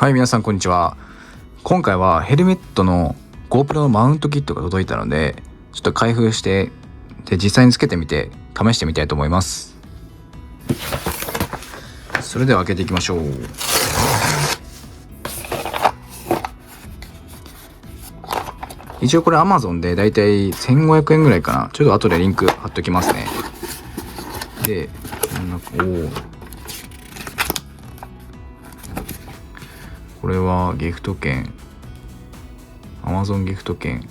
はい、皆さんこんにちは。今回はヘルメットの GoPro のマウントキットが届いたので、ちょっと開封して実際につけてみて試してみたいと思います。それでは開けていきましょう。一応これ Amazon でだいたい1500円ぐらいかな。ちょっと後でリンク貼っときますね。で、これはギフト券、 Amazon ギフト券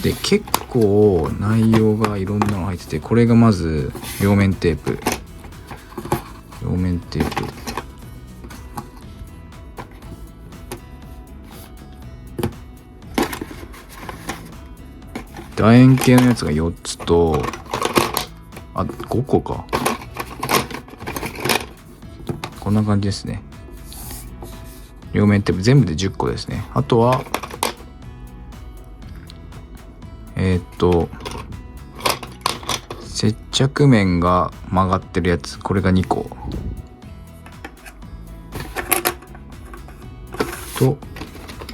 で、結構内容がいろんなの入ってて、これがまず両面テープ、楕円形のやつが4つと、5個か、こんな感じですね。両面テープ全部で10個ですね。あとは接着面が曲がってるやつ、これが2個と、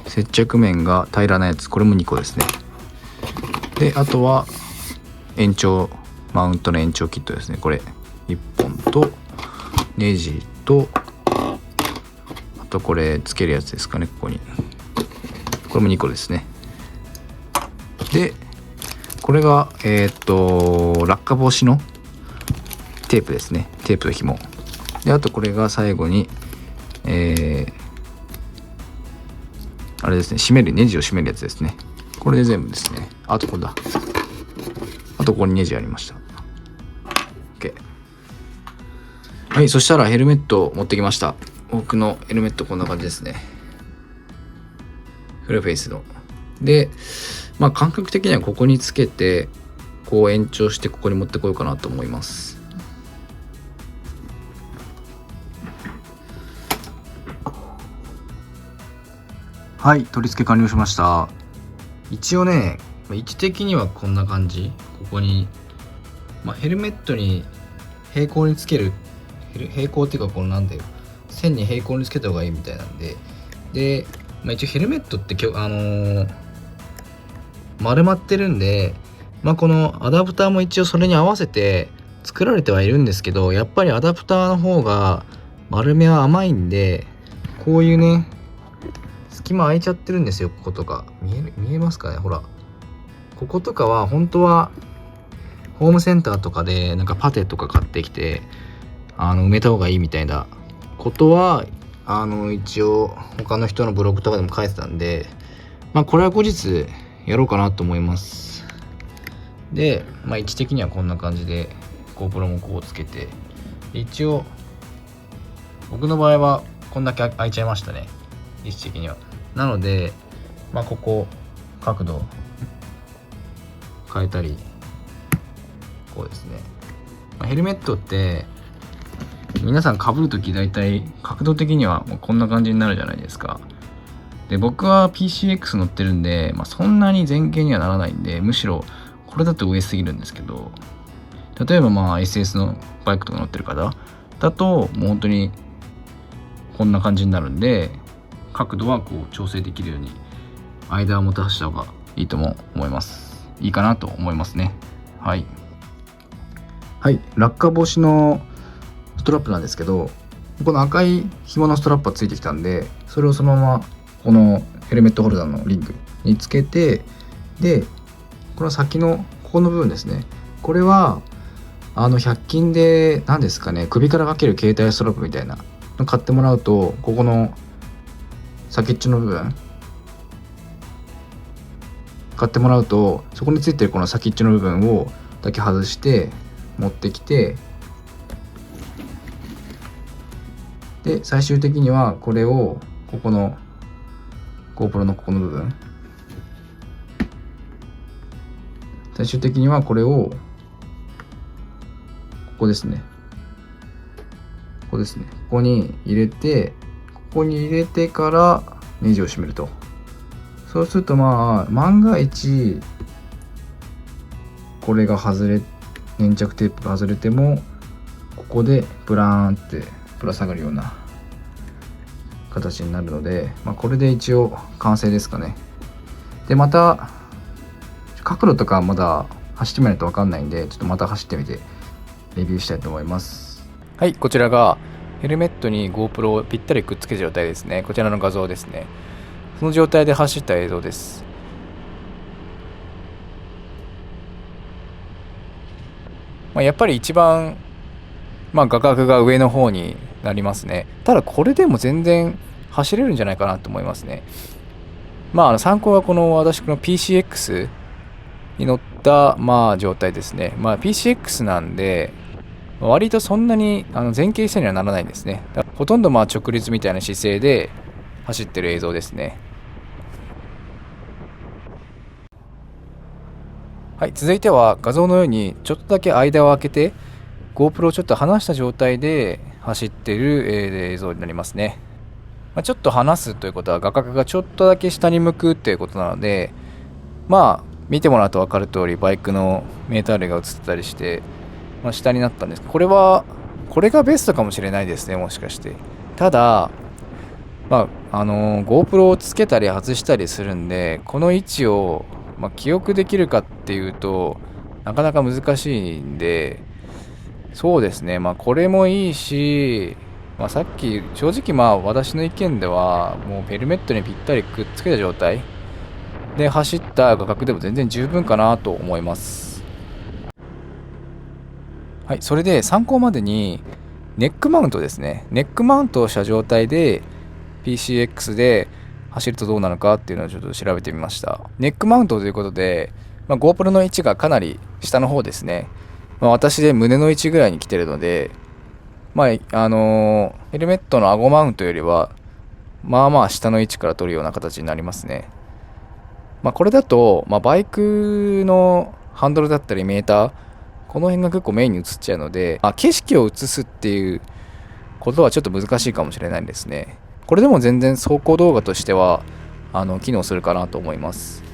接着面が平らなやつ、これも2個ですね。で、あとはマウントの延長キットですね。これ1本と、ネジと、あとこれつけるやつですかね。ここにこれも2個ですね。で、これが落下防止のテープですね。テープと紐で、あとこれが最後にあれですね、ネジを締めるやつですね。これで全部ですね。あとこれだ。あとここにネジありました。 OK。 はい、そしたらヘルメットを持ってきました。僕のヘルメットこんな感じですね。フルフェイスので、感覚的にはここにつけてこう延長してここに持ってこようかなと思います。はい、取り付け完了しました。一応ね、位置的にはこんな感じ。ここに、ヘルメットに平行につける、平行っていうかこのなんだよ、線に平行につけた方がいいみたいなんで、一応ヘルメットって丸まってるんで、このアダプターも一応それに合わせて作られてはいるんですけど、やっぱりアダプターの方が丸めは甘いんで、こういうね、隙間空いちゃってるんですよ。こことか見えますかね。ほら、こことかは本当はホームセンターとかでなんかパテとか買ってきて埋めた方がいいみたいなことは一応他の人のブログとかでも書いてたんで、これは後日やろうかなと思います。で、位置的にはこんな感じで GoPro もこうつけて、一応僕の場合はこんだけ開いちゃいましたね、位置的には。なのでここ角度変えたり、こうですね。ヘルメットって皆さん被るとき大体角度的にはもうこんな感じになるじゃないですか。で、僕は PCX 乗ってるんで、そんなに前傾にはならないんで、むしろこれだと上すぎるんですけど、例えばSS のバイクとか乗ってる方だともう本当にこんな感じになるんで、角度はこう調整できるように間を持たせた方がいいとも思います。いいかなと思いますね。はい、落下防止のストラップなんですけど、この赤い紐のストラップがついてきたんで、それをそのままこのヘルメットホルダーのリングにつけて、でこの先のここの部分ですね、これは100均で何ですかね、首からかける携帯ストラップみたいなの買ってもらうと、ここの先っちょの部分買ってもらうと、そこについてるこの先っちょの部分をだけ外して持ってきて、で最終的にはこれをここの GoPro のここの部分、最終的にはこれをここですね、ここに入れて、ここに入れてからネジを締めると。そうすると万が一これが粘着テープが外れても、ここでブラーンってぶら下がるような形になるので、これで一応完成ですかね。でまた角度とかまだ走ってみないと分かんないんで、ちょっとまた走ってみてレビューしたいと思います。はい、こちらがヘルメットに GoPro をぴったりくっつけた状態ですね。こちらの画像ですね。その状態で走った映像です。やっぱり一番画角が上の方になりますね。ただこれでも全然走れるんじゃないかなと思いますね。参考はこの私の PCX に乗った、状態ですね。PCX なんで、割とそんなに前傾姿勢にはならないんですね。ほとんど直立みたいな姿勢で走ってる映像ですね。はい、続いては画像のようにちょっとだけ間を空けて GoPro をちょっと離した状態で走っている映像になりますね。ちょっと離すということは画角がちょっとだけ下に向くということなので、見てもらうと分かる通りバイクのメーター類が映ってたりして、下になったんですけど、これがベストかもしれないですね、もしかして。ただ、GoPro をつけたり外したりするんで、この位置を、記憶できるかっていうとなかなか難しいんで、そうですね、これもいいし、さっき正直私の意見ではもうヘルメットにぴったりくっつけた状態で走った画角でも全然十分かなと思います。はい、それで参考までにネックマウントですね。ネックマウントをした状態で PCX で走るとどうなのかっていうのをちょっと調べてみました。ネックマウントということで、GoPro の位置がかなり下の方ですね。私で胸の位置ぐらいに来てるので、ヘルメットの顎マウントよりは下の位置から取るような形になりますね。これだと、バイクのハンドルだったりメーター、この辺が結構メインに映っちゃうので、景色を映すっていうことはちょっと難しいかもしれないですね。これでも全然走行動画としては機能するかなと思います。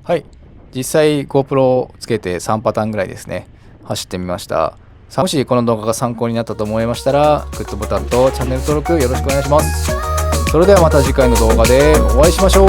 はい、実際 GoPro をつけて3パターンぐらいですね、走ってみました。もしこの動画が参考になったと思いましたら、グッドボタンとチャンネル登録よろしくお願いします。それではまた次回の動画でお会いしましょう。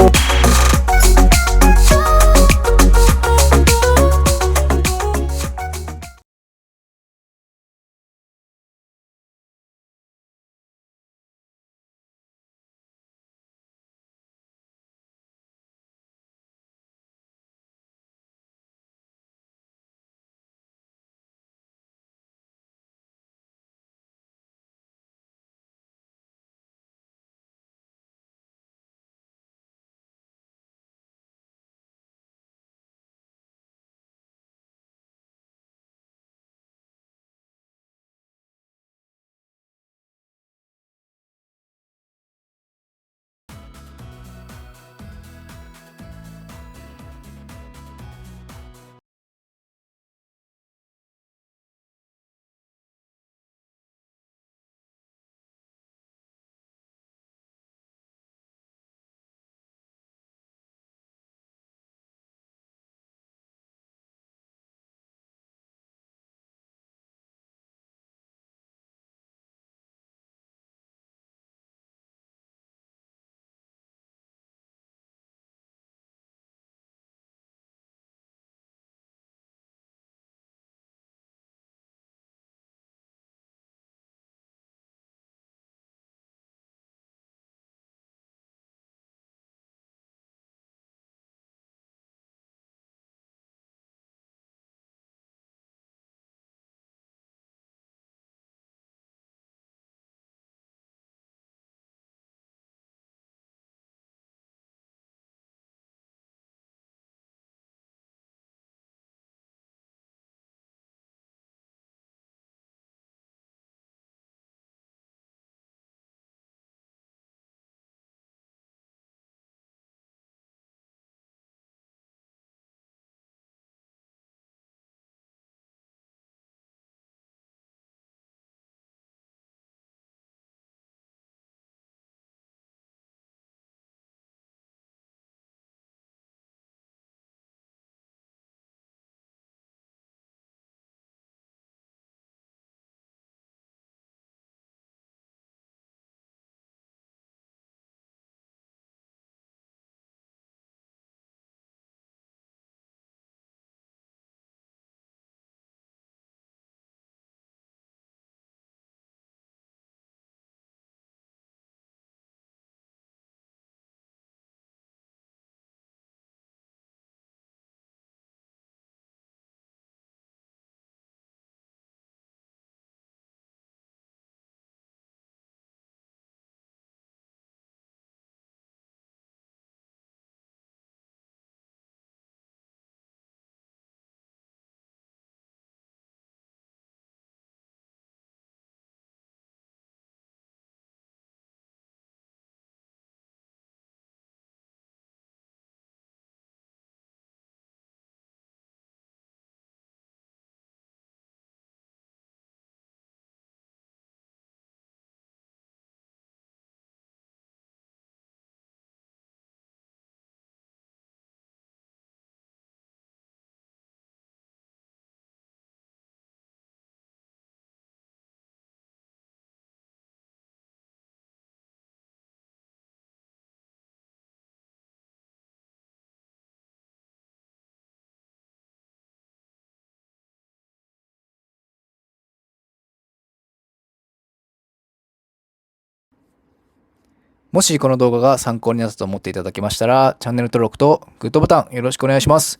もしこの動画が参考になったと思っていただけましたら、チャンネル登録とグッドボタンよろしくお願いします。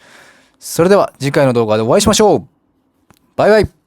それでは次回の動画でお会いしましょう。バイバイ。